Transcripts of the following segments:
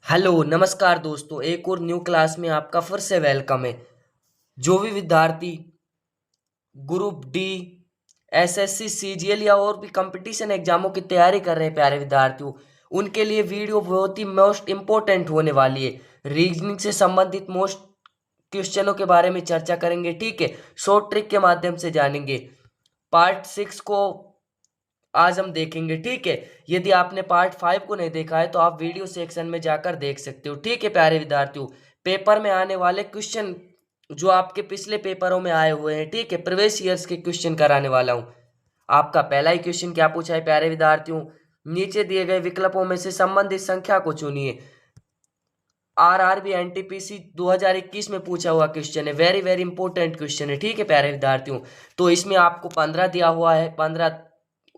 Hello नमस्कार दोस्तों, एक और न्यू क्लास में आपका फिर से वेलकम है। जो भी विद्यार्थी ग्रुप डी, एसएससी, सीजीएल या और भी कंपटीशन एग्जामों की तैयारी कर रहे हैं प्यारे विद्यार्थियों, उनके लिए वीडियो बहुत ही मोस्ट इम्पोर्टेंट होने वाली है। रीजनिंग से संबंधित मोस्ट क्वेश्चनों के बारे में चर्चा करेंगे, ठीक है। शॉर्ट ट्रिक के माध्यम से जानेंगे। पार्ट 6 को आज हम देखेंगे, ठीक है। यदि आपने पार्ट 5 को नहीं देखा है तो आप वीडियो सेक्शन में जाकर देख सकते हो, ठीक है प्यारे विद्यार्थियों। पेपर में आने वाले क्वेश्चन जो आपके पिछले पेपरों में आए हुए हैं, ठीक है, प्रीवियस ईयर्स के क्वेश्चन कराने वाला हूं। आपका पहला ही क्वेश्चन क्या पूछा है प्यारे विद्यार्थियों, नीचे दिए गए विकल्पों में से संबंधित संख्या को चुनिए। आरआरबी एनटीपीसी 2021 में पूछा हुआ क्वेश्चन है, वेरी वेरी इंपॉर्टेंट क्वेश्चन है, ठीक है प्यारे विद्यार्थियों। तो इसमें आपको 15 दिया हुआ है, 15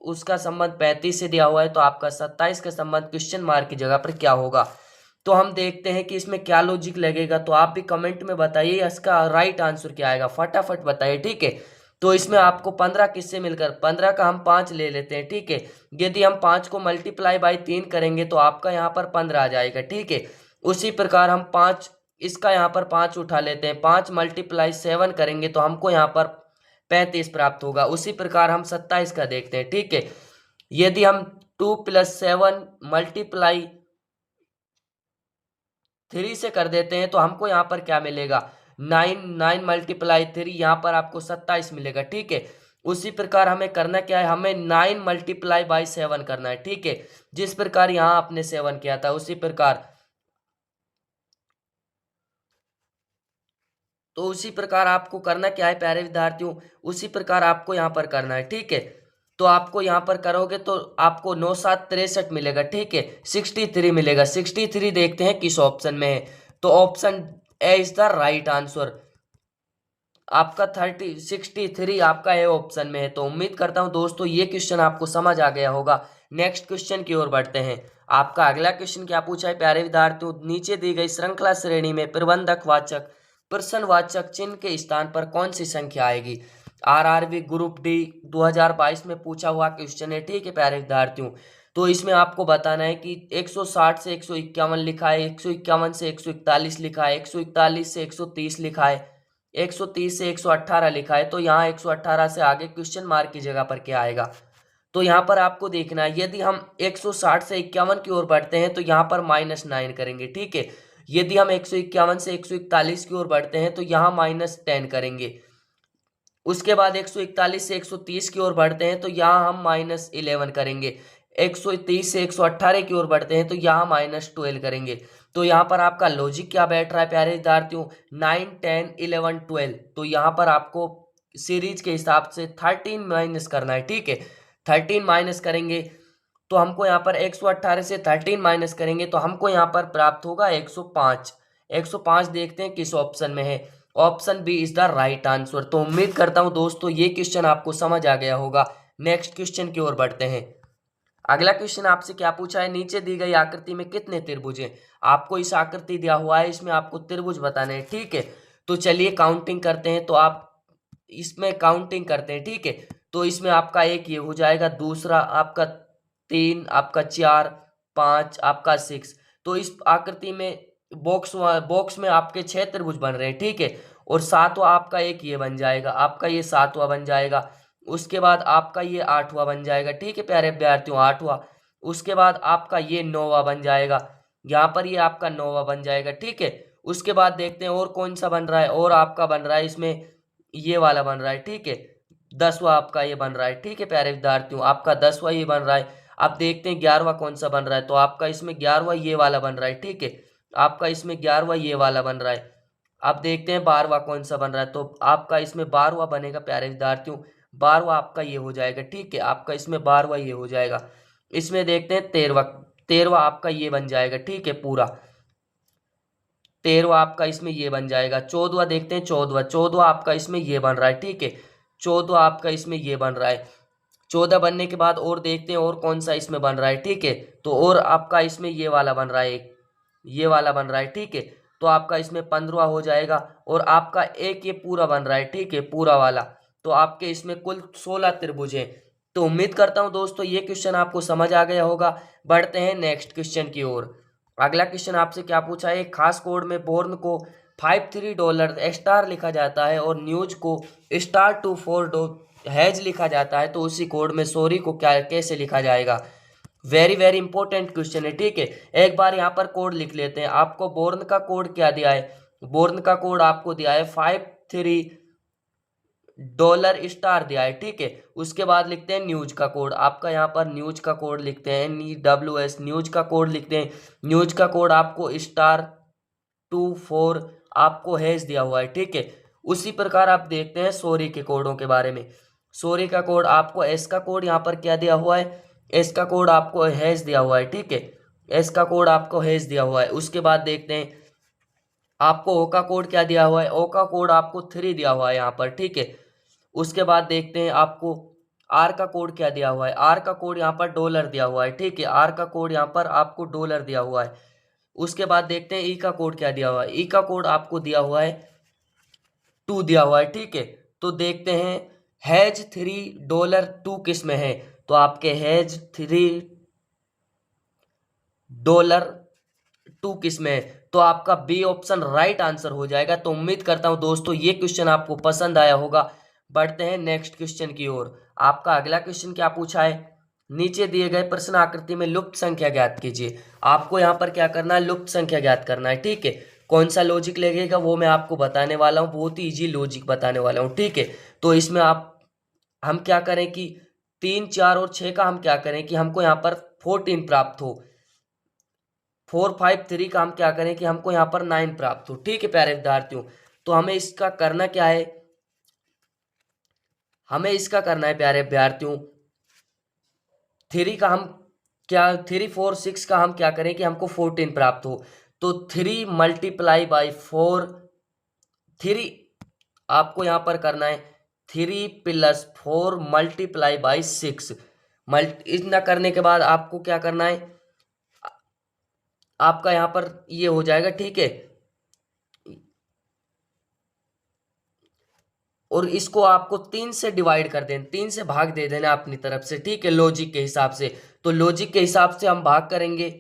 उसका संबंध 35 से दिया हुआ है, तो आपका 27 का संबंध क्वेश्चन मार्क की जगह पर क्या होगा। तो हम देखते हैं कि इसमें क्या लॉजिक लगेगा। तो आप भी कमेंट में बताइए इसका राइट आंसर क्या आएगा, फटाफट बताइए, ठीक है। तो इसमें आपको 15 किससे मिलकर, 15 का हम 5 ले लेते हैं, ठीक है। यदि हम 5 को मल्टीप्लाई बाई 3 करेंगे तो आपका यहाँ पर 15 आ जाएगा, ठीक है। उसी प्रकार हम 5, इसका यहाँ पर 5 उठा लेते हैं, 5 मल्टीप्लाई 7 करेंगे तो हमको यहाँ पर 35 प्राप्त होगा। उसी प्रकार हम 27 का देखते हैं, ठीक है। यदि हम 2 + 7 मल्टीप्लाई 3 से कर देते हैं तो हमको यहाँ पर क्या मिलेगा, 9, 9 मल्टीप्लाई 3, यहाँ पर आपको 27 मिलेगा, ठीक है। उसी प्रकार हमें करना क्या है, हमें 9 मल्टीप्लाई बाई 7 करना है, ठीक है। जिस प्रकार यहाँ आपने 7 किया था उसी प्रकार, तो उसी प्रकार आपको करना क्या है प्यारे विद्यार्थियों, उसी प्रकार आपको यहाँ पर करना है, ठीक है। तो आपको यहाँ पर करोगे तो आपको 9 7 63 मिलेगा, ठीक है। 63 मिलेगा, 63 देखते हैं किस ऑप्शन में है। तो option A is the right answer. आपका 63 आपका ए ऑप्शन में है। तो उम्मीद करता हूँ दोस्तों ये क्वेश्चन आपको समझ आ गया होगा। नेक्स्ट क्वेश्चन की ओर बढ़ते हैं। आपका अगला क्वेश्चन क्या पूछा है प्यारे विद्यार्थियों, नीचे दी गई श्रृंखला श्रेणी में प्रबंधक वाचक प्रश्नवाचक चिन्ह के स्थान पर कौन सी संख्या आएगी। आरआरबी ग्रुप डी 2022 में पूछा हुआ क्वेश्चन है, ठीक है प्यारे विद्यार्थियों। तो इसमें आपको बताना है कि 160 से 151 लिखा है, 151 से 141 लिखा है, 141 से 130 लिखा है, 130 से 118 लिखा है। तो यहाँ 118 से आगे क्वेश्चन मार्क की जगह पर क्या आएगा। तो यहाँ पर आपको देखना है, यदि हम 160 से 51 की ओर बढ़ते हैं तो यहाँ पर -9 करेंगे, ठीक है। यदि हम 151 से 141 की ओर बढ़ते हैं तो यहाँ -10 करेंगे। उसके बाद 141 से 130 की ओर बढ़ते हैं तो यहाँ हम -11 करेंगे। 130 से 118 की ओर बढ़ते हैं तो यहाँ -12 करेंगे। तो यहाँ पर आपका लॉजिक क्या बैठ रहा है प्यारे विद्यार्थियों, 9 10 11 12। तो यहाँ पर आपको सीरीज के हिसाब से 13 माइनस करना है, ठीक है। 13 माइनस करेंगे तो हमको यहाँ पर 118 से 13 माइनस करेंगे तो हमको यहाँ पर प्राप्त होगा 105। 105 देखते हैं किस ऑप्शन में है। Option B is the right answer. तो उम्मीद करता हूं दोस्तों ये क्वेश्चन आपको समझ आ गया होगा। नेक्स्ट क्वेश्चन की ओर बढ़ते हैं। अगला क्वेश्चन आपसे क्या पूछा है, नीचे दी गई आकृति में कितने त्रिभुज हैं। आपको इस आकृति दिया हुआ है, इसमें आपको त्रिभुज बताने हैं, ठीक है। तो चलिए काउंटिंग करते हैं। तो आप इसमें काउंटिंग करते हैं, ठीक है। तो इसमें आपका एक ये हो जाएगा, दूसरा आपका 3, आपका 4, 5, आपका 6। तो इस आकृति में बॉक्स बॉक्स में आपके 6 त्रिभुज बन रहे हैं, ठीक है। और सातवां आपका एक ये बन जाएगा, आपका ये सातवां बन जाएगा। उसके बाद आपका ये आठवां बन जाएगा, ठीक है प्यारे विद्यार्थियों, आठवां। उसके बाद आपका ये नौवां बन जाएगा, यहाँ पर ये आपका नौवां बन जाएगा, ठीक है। उसके बाद देखते हैं और कौन सा बन रहा है, और आपका बन रहा है इसमें ये वाला बन रहा है, ठीक है। 10वां आपका ये बन रहा है, ठीक है प्यारे विद्यार्थियों, आपका 10वां ये बन रहा है। अब देखते हैं 11वां कौन सा बन रहा है। तो आपका इसमें 11वां ये वाला बन रहा है, ठीक है। आपका इसमें 11वां ये वाला बन रहा है। अब देखते हैं 12वां कौन सा बन रहा है। तो आपका इसमें 12वां बनेगा प्यारे विद्यार्थियों, 12वां आपका ये हो जाएगा, ठीक है। आपका इसमें 12वां ये हो जाएगा। इसमें देखते हैं 13वां, 13वां आपका ये बन जाएगा, ठीक है पूरा। 13वां आपका इसमें ये बन जाएगा। 14वां देखते हैं, 14वां, 14वां आपका इसमें ये बन रहा है, ठीक है। 14वां आपका इसमें ये बन रहा है। 14 बनने के बाद और देखते हैं और कौन सा इसमें बन रहा है, ठीक है। तो और आपका इसमें ये वाला बन रहा है, एक ये वाला बन रहा है, ठीक है। तो आपका इसमें 15वां हो जाएगा। और आपका एक ये पूरा बन रहा है, ठीक है, पूरा वाला। तो आपके इसमें कुल 16 त्रिभुज हैं। तो उम्मीद करता हूं दोस्तों ये क्वेश्चन आपको समझ आ गया होगा। बढ़ते हैं नेक्स्ट क्वेश्चन की ओर। अगला क्वेश्चन आपसे क्या पूछा है, एक खास कोड में बोर्न को $53 स्टार लिखा जाता है और न्यूज को $2 हैज लिखा जाता है, तो उसी कोड में सॉरी को क्या कैसे लिखा जाएगा। वेरी वेरी इंपॉर्टेंट क्वेश्चन है, ठीक है। एक बार यहाँ पर कोड लिख लेते हैं। आपको बोर्न का कोड क्या दिया है, बोर्न का कोड आपको दिया है $53 दिया है, ठीक है। उसके बाद लिखते हैं न्यूज का कोड, आपका यहाँ पर न्यूज का कोड लिखते हैं NWS, न्यूज का कोड लिखते हैं। न्यूज का कोड आपको $24 आपको हैज दिया हुआ है, ठीक है। उसी प्रकार आप देखते हैं सॉरी के कोडों के बारे में। सॉरी का कोड आपको एस का कोड यहाँ पर क्या दिया हुआ है, एस का कोड आपको हैज दिया हुआ है, ठीक है। एस का कोड आपको हैज दिया हुआ है। उसके बाद देखते हैं आपको ओ का कोड क्या दिया हुआ है, ओ का कोड आपको 3 दिया हुआ है यहाँ पर, ठीक है। उसके बाद देखते हैं आपको आर का कोड क्या दिया हुआ है, आर का कोड यहाँ पर $, दिया हुआ है, ठीक है। आर का कोड यहाँ पर आपको $, दिया हुआ है। उसके बाद देखते हैं ई का कोड क्या दिया हुआ है, ई का कोड आपको दिया हुआ है 2 दिया हुआ है, ठीक है। तो देखते हैं हैज $3 किस में है, तो आपके हैज $2 किस में है, तो आपका बी ऑप्शन राइट आंसर हो जाएगा। तो उम्मीद करता हूं दोस्तों ये क्वेश्चन आपको पसंद आया होगा। बढ़ते हैं नेक्स्ट क्वेश्चन की ओर। आपका अगला क्वेश्चन क्या पूछा है, नीचे दिए गए प्रश्न आकृति में लुप्त संख्या ज्ञात कीजिए। आपको यहाँ पर क्या करना है, लुप्त संख्या ज्ञात करना है, ठीक है। कौन सा लॉजिक लगेगा वो मैं आपको बताने वाला हूँ, बहुत ही इजी लॉजिक बताने वाला हूँ, ठीक है। तो इसमें हम क्या करें कि 3, 4 और 6 का हम क्या करें कि हमको यहाँ पर 14 प्राप्त हो। 4, 5, 3 का हम क्या करें कि हमको यहाँ पर 9 प्राप्त हो, ठीक है प्यारे विद्यार्थियों। तो हमें इसका करना क्या है, हमें इसका करना है प्यारे विद्यार्थियों, 3 का हम क्या 3, 4, 6 का हम क्या करें कि हमको 14 प्राप्त हो। तो 3 मल्टीप्लाई बाई 4, 3 आपको यहाँ पर करना है 3 + 4 मल्टीप्लाई बाई 6। इतना करने के बाद आपको क्या करना है, आपका यहाँ पर ये हो जाएगा, ठीक है। और इसको आपको 3 से डिवाइड कर देना, 3 से भाग दे देना अपनी तरफ से, ठीक है, लॉजिक के हिसाब से। तो लॉजिक के हिसाब से हम भाग करेंगे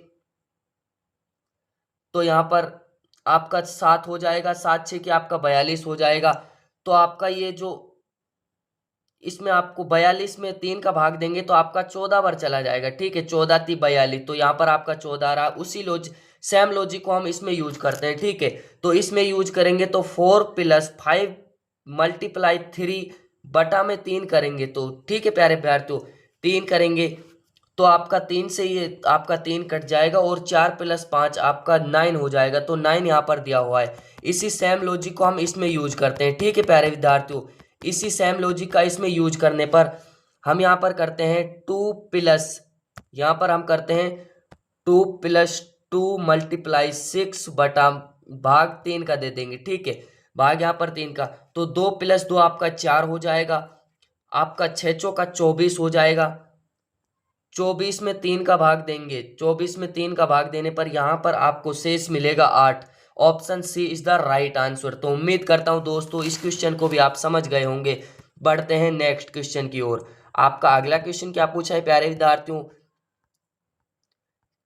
तो यहाँ पर आपका 7 हो जाएगा, 7 6 की आपका 42 हो जाएगा। तो आपका ये जो इसमें आपको 42 में 3 का भाग देंगे तो आपका 14 बार चला जाएगा, ठीक है। 14 × 3 = 42, तो यहाँ पर आपका 14 रहा। उसी सेम लॉजिक को हम इसमें यूज करते हैं, ठीक है। तो इसमें यूज करेंगे तो 4 + 5 मल्टीप्लाई 3 बटा में 3 करेंगे, तो ठीक है प्यारे विद्यार्थियों, 3 करेंगे तो आपका 3 से ये आपका 3 कट जाएगा और 4 + 5 आपका 9 हो जाएगा। तो 9 यहाँ पर दिया हुआ है। इसी सेम लॉजिक को हम इसमें यूज करते हैं, ठीक है प्यारे विद्यार्थियों। इसी सेम लॉजिक का इसमें यूज करने पर हम यहाँ पर करते हैं 2 प्लस, यहाँ पर हम करते हैं 2 + 2 मल्टीप्लाई 6 बटा भाग 3 का दे देंगे, ठीक है। भाग यहाँ पर 3 का, तो 2 + 2 आपका 4 हो जाएगा, आपका 6 चौका 24 हो जाएगा। 24 में 3 का भाग देंगे, 24 में 3 का भाग देने पर यहाँ पर आपको शेष मिलेगा 8। Option C is the right answer. तो उम्मीद करता हूँ दोस्तों इस क्वेश्चन को भी आप समझ गए होंगे। बढ़ते हैं नेक्स्ट क्वेश्चन की ओर। आपका अगला क्वेश्चन क्या पूछा है प्यारे विद्यार्थियों,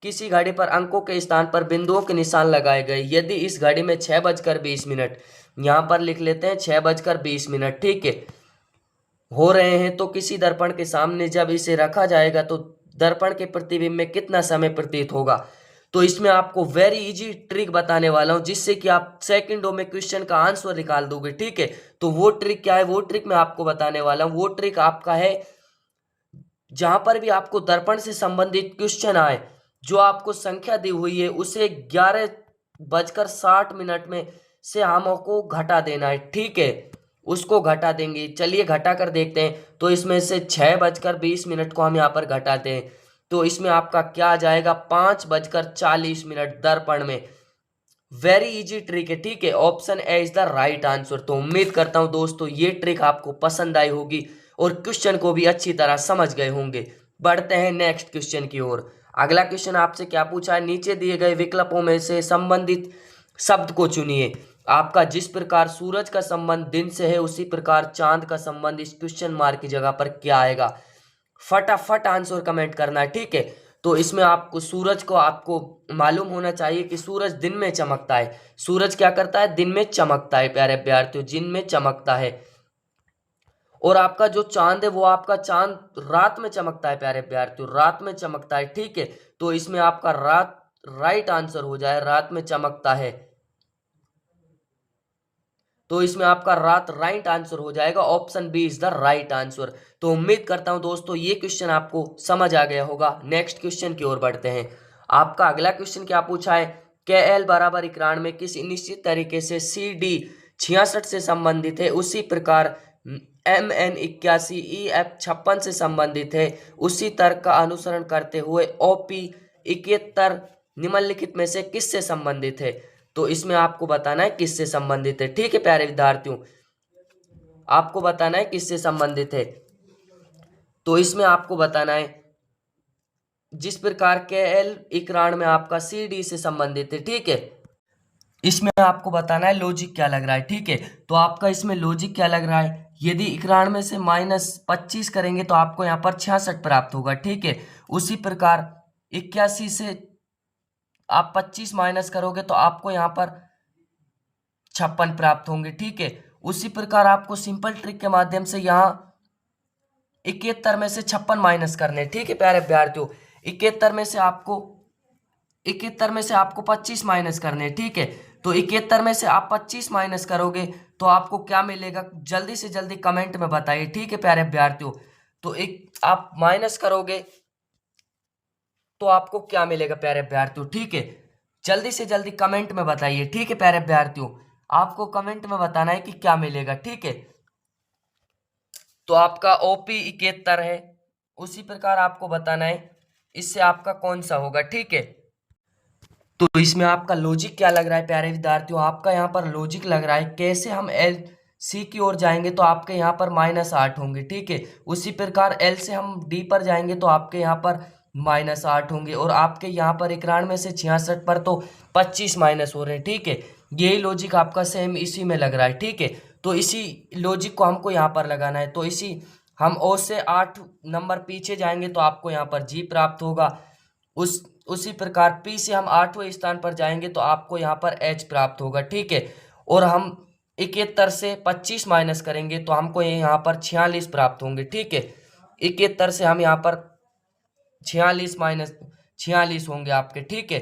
किसी घड़ी पर अंकों के स्थान पर बिंदुओं के निशान लगाए गए, यदि इस घड़ी में 6:20, यहाँ पर लिख लेते हैं 6:20, ठीक है, हो रहे हैं, तो किसी दर्पण के सामने जब इसे रखा जाएगा तो दर्पण के प्रतिबिंब में कितना समय प्रतीत होगा। तो इसमें आपको वेरी इजी ट्रिक बताने वाला हूं जिससे कि आप सेकंडों में क्वेश्चन का आंसर निकाल दोगे, ठीक है। तो वो ट्रिक क्या है, वो ट्रिक मैं आपको बताने वाला हूं। वो ट्रिक आपका है, जहां पर भी आपको दर्पण से संबंधित क्वेश्चन आए, जो आपको संख्या दी हुई है उसे 11:60 में से हमको घटा देना है, ठीक है। उसको घटा देंगे, चलिए घटा कर देखते हैं। तो इसमें से 6:20 को हम यहाँ पर घटाते हैं तो इसमें आपका क्या आ जाएगा, 5:40 दर्पण में। वेरी इजी ट्रिक है, ठीक है। Option A is the right answer. तो उम्मीद करता हूं दोस्तों ये ट्रिक आपको पसंद आई होगी और क्वेश्चन को भी अच्छी तरह समझ गए होंगे। बढ़ते हैं नेक्स्ट क्वेश्चन की ओर। अगला क्वेश्चन आपसे क्या पूछा है, नीचे दिए गए विकल्पों में से संबंधित शब्द को चुनिए। आपका जिस प्रकार सूरज का संबंध दिन से है उसी प्रकार चांद का संबंध इस क्वेश्चन मार्क की जगह पर क्या आएगा। फटाफट आंसर कमेंट करना है, ठीक है। तो इसमें आपको सूरज को आपको मालूम होना चाहिए कि सूरज दिन में चमकता है। सूरज क्या करता है? दिन में चमकता है प्यारे विद्यार्थियों, दिन में चमकता है। और आपका जो चांद है वो आपका चांद रात में चमकता है प्यारे विद्यार्थियों, रात में चमकता है। ठीक है, तो इसमें आपका रात राइट आंसर हो जाए, रात में चमकता है। तो इसमें आपका रात राइट आंसर हो जाएगा, option B is the right answer. तो उम्मीद करता हूं दोस्तों ये क्वेश्चन आपको समझ आ गया होगा। नेक्स्ट क्वेश्चन की ओर बढ़ते हैं। आपका अगला क्वेश्चन क्या पूछा है? के एल बराबर 91 किसी निश्चित तरीके से सी डी 66 से संबंधित है, उसी प्रकार एम एन 81 ई एफ 56 से संबंधित है। उसी तर्क का अनुसरण करते हुए ओपी 71 निम्नलिखित में से किससे संबंधित है? तो इसमें आपको बताना है किससे संबंधित है। ठीक है प्यारे विद्यार्थियों, आपको बताना है किससे संबंधित है। तो इसमें आपको बताना है जिस प्रकार के एल 91 में आपका सी डी से संबंधित है। ठीक है, इसमें आपको बताना है लॉजिक क्या लग रहा है। ठीक है, तो आपका इसमें लॉजिक क्या लग रहा है? यदि 91 में से -25 करेंगे तो आपको यहाँ पर 66 प्राप्त होगा। ठीक है, उसी प्रकार 81 से आप 25 माइनस करोगे तो आपको यहाँ पर 56 प्राप्त होंगे। ठीक है, उसी प्रकार आपको सिंपल ट्रिक के माध्यम से यहाँ 71 में से 56 माइनस करने। ठीक है प्यारे विद्यार्थियों, 71 में से आपको 25 माइनस करने। ठीक है, तो 71 में से आप 25 माइनस करोगे तो आपको क्या मिलेगा? जल्दी से जल्दी कमेंट में बताइए। ठीक है प्यारे विद्यार्थियों, तो एक आप माइनस करोगे तो आपको क्या मिलेगा प्यारे विद्यार्थियों? ठीक है, जल्दी से जल्दी कमेंट में बताइए। ठीक है प्यारे विद्यार्थियों, आपको कमेंट में बताना है कि क्या मिलेगा। ठीक है, तो आपका ओपी 71 है, उसी प्रकार आपको बताना है इससे आपका कौन सा होगा। ठीक है, तो इसमें आपका लॉजिक क्या लग रहा है प्यारे विद्यार्थियों? आपका यहाँ पर लॉजिक लग रहा है कैसे हम एल सी की ओर जाएंगे तो आपके यहाँ पर -8 होंगे। ठीक है, उसी प्रकार एल से हम डी पर जाएंगे तो आपके यहाँ पर -8 होंगे, और आपके यहाँ पर 91 में से 66 पर तो 25 माइनस हो रहे हैं। ठीक है, यही लॉजिक आपका सेम इसी में लग रहा है। ठीक है, तो इसी लॉजिक को हमको यहाँ पर लगाना है। तो इसी हम ओ से 8 नंबर पीछे जाएंगे तो आपको यहाँ पर जी प्राप्त होगा। उसी प्रकार पी से हम 8वें स्थान पर जाएंगे तो आपको यहाँ पर एच प्राप्त होगा। ठीक है, और हम 71 से 25 माइनस करेंगे तो हमको यहाँ पर 46 प्राप्त होंगे। ठीक है, 71 से हम यहाँ पर 46 होंगे आपके। ठीक है,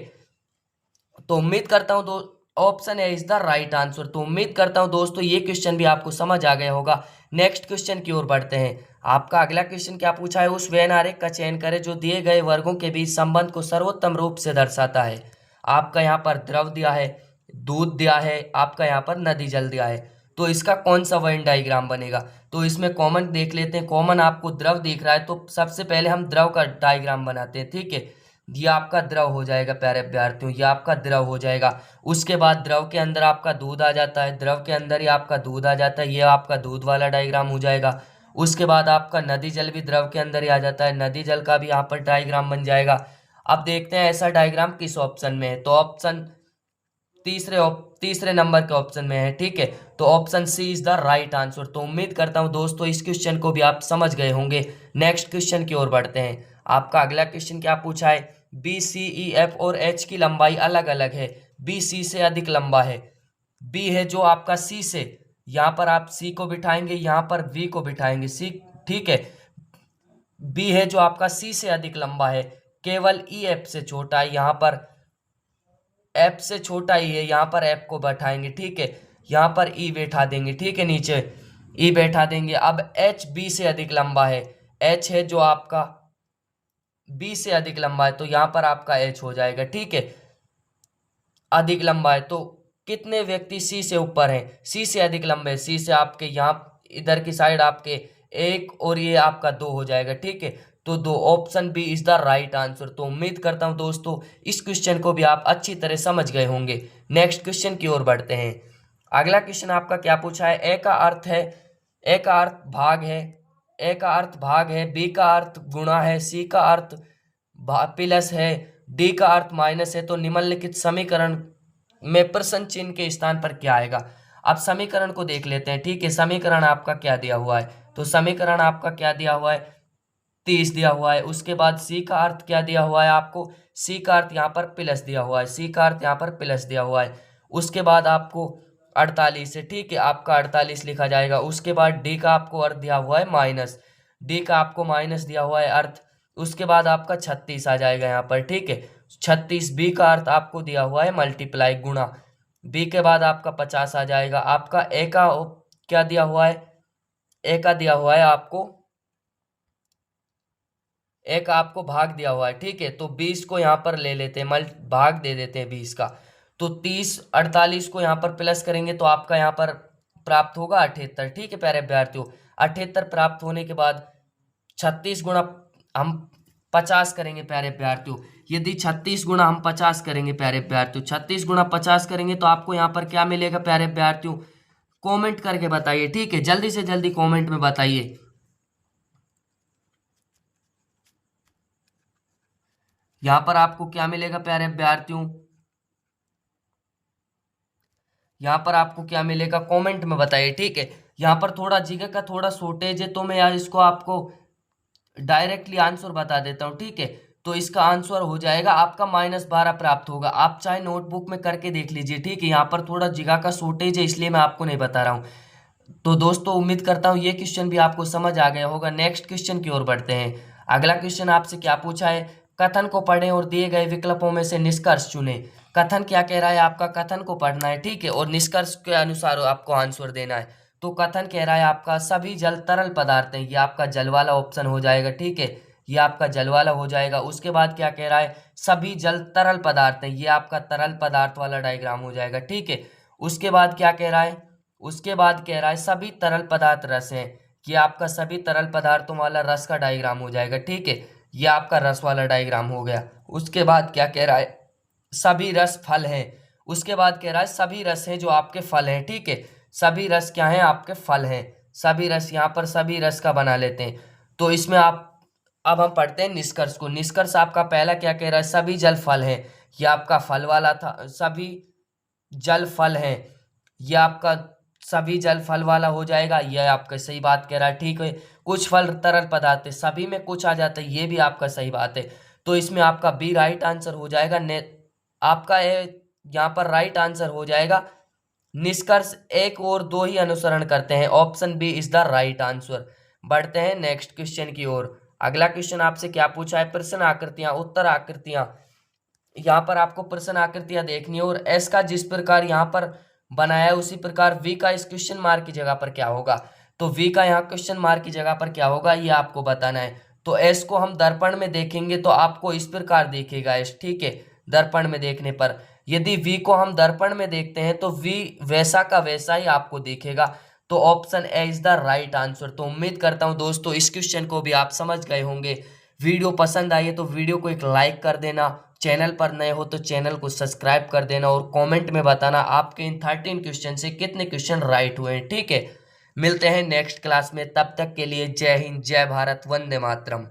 तो उम्मीद करता हूँ option A is the right answer. तो उम्मीद करता हूँ दोस्तों ये क्वेश्चन भी आपको समझ आ गया होगा। नेक्स्ट क्वेश्चन की ओर बढ़ते हैं। आपका अगला क्वेश्चन क्या पूछा है? उस वेन आरेख का चयन करें जो दिए गए वर्गों के बीच संबंध को सर्वोत्तम रूप से दर्शाता है। आपका यहाँ पर द्रव दिया है, दूध दिया है, आपका यहाँ पर नदी जल दिया है। तो इसका कौन सा वेन डायग्राम बनेगा? तो इसमें कॉमन देख लेते हैं। कॉमन आपको द्रव दिख रहा है तो सबसे पहले हम द्रव का डायग्राम बनाते हैं। ठीक है, ये आपका द्रव हो जाएगा प्यारे विद्यार्थियों, ये आपका द्रव हो जाएगा। उसके बाद द्रव के अंदर आपका दूध आ जाता है, द्रव के अंदर ही आपका दूध आ जाता है, ये आपका दूध वाला डायग्राम हो जाएगा। उसके बाद आपका नदी जल भी द्रव के अंदर ही आ जाता है, नदी जल का भी यहाँ पर डायग्राम बन जाएगा। अब देखते हैं ऐसा डायग्राम किस ऑप्शन में है। तो ऑप्शन तीसरे नंबर के ऑप्शन में है। ठीक है, तो option C is the right answer. तो उम्मीद करता हूं दोस्तों इस क्वेश्चन को भी आप समझ गए होंगे। नेक्स्ट क्वेश्चन की ओर बढ़ते हैं। आपका अगला क्वेश्चन क्या पूछा है? बी सी ई एफ और एच की लंबाई अलग अलग है, बी सी से अधिक लंबा है। बी है जो आपका सी से, यहाँ पर आप सी को बिठाएंगे, यहाँ पर वी को बिठाएंगे, सी। ठीक है, बी है जो आपका सी से अधिक लंबा है, केवल ई एफ से छोटा है, यहाँ पर एफ से छोटा ही है, यहाँ पर एफ को बैठाएंगे। ठीक है, यहाँ पर ई बैठा देंगे। ठीक है, नीचे ई बैठा देंगे। अब एच बी से अधिक लंबा है, एच है जो आपका बी से अधिक लंबा है, तो यहाँ पर आपका एच हो जाएगा। ठीक है, अधिक लंबा है तो कितने व्यक्ति सी से ऊपर हैं? सी से अधिक लंबे, सी से आपके यहाँ इधर की साइड आपके एक और ये आपका 2 हो जाएगा। ठीक है, तो 2, option B is the right answer. तो उम्मीद करता हूं दोस्तों इस क्वेश्चन को भी आप अच्छी तरह समझ गए होंगे। नेक्स्ट क्वेश्चन की ओर बढ़ते हैं। अगला क्वेश्चन आपका क्या पूछा है? ए का अर्थ है, ए का अर्थ भाग है, ए का अर्थ भाग है, बी का अर्थ गुणा है, सी का अर्थ प्लस है, डी का अर्थ माइनस है। तो निम्नलिखित समीकरण में प्रश्न चिन्ह के स्थान पर क्या आएगा? अब समीकरण को देख लेते हैं। ठीक है, समीकरण आपका क्या दिया हुआ है? तो समीकरण आपका क्या दिया हुआ है? 30 दिया हुआ है। उसके बाद सी का अर्थ क्या दिया हुआ है आपको, सी का अर्थ यहाँ पर प्लस दिया हुआ है, सी का अर्थ यहाँ पर प्लस दिया हुआ है। उसके बाद आपको 48 है, ठीक है, आपका 48 लिखा जाएगा। उसके बाद डी का आपको अर्थ दिया हुआ है माइनस, डी का आपको माइनस दिया हुआ है अर्थ। उसके बाद आपका 36 आ जाएगा यहाँ पर, ठीक है। 36 बी का अर्थ आपको दिया हुआ है मल्टीप्लाई, गुणा। बी के बाद आपका 50 आ जाएगा। आपका ए का क्या दिया हुआ है, ए का दिया हुआ है आपको, एक आपको भाग दिया हुआ है, ठीक है। तो 20 को यहाँ पर ले लेते हैं, भाग दे देते हैं 20 का। तो 30 48 को यहाँ पर प्लस करेंगे तो आपका यहाँ पर प्राप्त होगा 78, ठीक है प्यारे विद्यार्थियों। 78 प्राप्त होने के बाद 36 गुणा हम 50 करेंगे प्यारे विद्यार्थियों। यदि 36 गुणा हम 50 करेंगे प्यारे विद्यार्थियों, 36 गुणा 50 करेंगे तो आपको यहाँ पर क्या मिलेगा प्यारे विद्यार्थियों, कमेंट करके बताइए, ठीक है, जल्दी से जल्दी कमेंट में बताइए। यहाँ पर आपको क्या मिलेगा प्यारे विद्यार्थियों, यहाँ पर आपको क्या मिलेगा कमेंट में बताइए, ठीक है। यहाँ पर थोड़ा जगह का थोड़ा शॉर्टेज है तो मैं यार इसको आपको डायरेक्टली आंसर बता देता हूँ, ठीक है। तो इसका आंसर हो जाएगा आपका -12 प्राप्त होगा। आप चाहे नोटबुक में करके देख लीजिए, ठीक है। यहाँ पर थोड़ा जगह का शॉर्टेज है इसलिए मैं आपको नहीं बता रहा हूँ। तो दोस्तों उम्मीद करता हूँ ये क्वेश्चन भी आपको समझ आ गया होगा। नेक्स्ट क्वेश्चन की ओर बढ़ते हैं। अगला क्वेश्चन आपसे क्या पूछा है, कथन को पढ़ें और दिए गए विकल्पों में से निष्कर्ष चुनें। कथन क्या कह रहा है, आपका कथन को पढ़ना है, ठीक है, और निष्कर्ष के अनुसार आपको आंसर देना है। तो कथन कह रहा है आपका सभी जल तरल पदार्थ हैं, ये आपका जल वाला ऑप्शन हो जाएगा, ठीक है, ये आपका जल वाला हो जाएगा। उसके बाद क्या कह रहा है, सभी जल तरल पदार्थ हैं, ये आपका तरल पदार्थ वाला डायग्राम हो जाएगा, ठीक है। उसके बाद क्या कह रहा है, उसके बाद कह रहा है सभी तरल पदार्थ रस हैं, ये आपका सभी तरल पदार्थों वाला रस का डायग्राम हो जाएगा, ठीक है, ये आपका रस वाला डायग्राम हो गया। उसके बाद क्या कह रहा है, सभी रस फल हैं। उसके बाद कह रहा है सभी रस हैं जो आपके फल हैं, ठीक है, सभी रस क्या हैं, आपके फल हैं। सभी रस, यहाँ पर सभी रस का बना लेते हैं। तो इसमें आप, अब हम पढ़ते हैं निष्कर्ष को। निष्कर्ष आपका पहला क्या कह रहा है, सभी जल फल हैं, ये आपका फल वाला था, सभी जल फल हैं, ये आपका सभी जल फल वाला हो जाएगा, यह आपका सही बात कह रहा है, ठीक है। कुछ फल तरल पदार्थ है, सभी में कुछ आ जाता है, ये भी आपका सही बात है। तो इसमें आपका बी राइट आंसर हो जाएगा। आपका यहाँ पर राइट आंसर हो जाएगा निष्कर्ष एक और दो ही अनुसरण करते हैं, option B is the right answer. बढ़ते हैं नेक्स्ट क्वेश्चन की ओर। अगला क्वेश्चन आपसे क्या पूछा है, प्रश्न आकृतियां, उत्तर आकृतियां। यहाँ पर आपको प्रश्न आकृतियां देखनी है और एस का जिस प्रकार यहाँ पर बनाया है उसी प्रकार वी का इस क्वेश्चन मार्क की जगह पर क्या होगा। तो वी का यहाँ क्वेश्चन मार्क की जगह पर क्या होगा ये आपको बताना है। तो एस को हम दर्पण में देखेंगे तो आपको इस प्रकार दिखेगा एस, ठीक है, दर्पण में देखने पर। यदि वी को हम दर्पण में देखते हैं तो वी वैसा का वैसा ही आपको दिखेगा। तो option A is the right answer. तो उम्मीद करता हूं दोस्तों इस क्वेश्चन को भी आप समझ गए होंगे। वीडियो पसंद आई है तो वीडियो को एक लाइक कर देना, चैनल पर नए हो तो चैनल को सब्सक्राइब कर देना और कमेंट में बताना आपके इन 13 क्वेश्चन से कितने क्वेश्चन राइट हुए हैं, ठीक है। मिलते हैं नेक्स्ट क्लास में, तब तक के लिए जय हिंद, जय भारत, वंदे मातरम।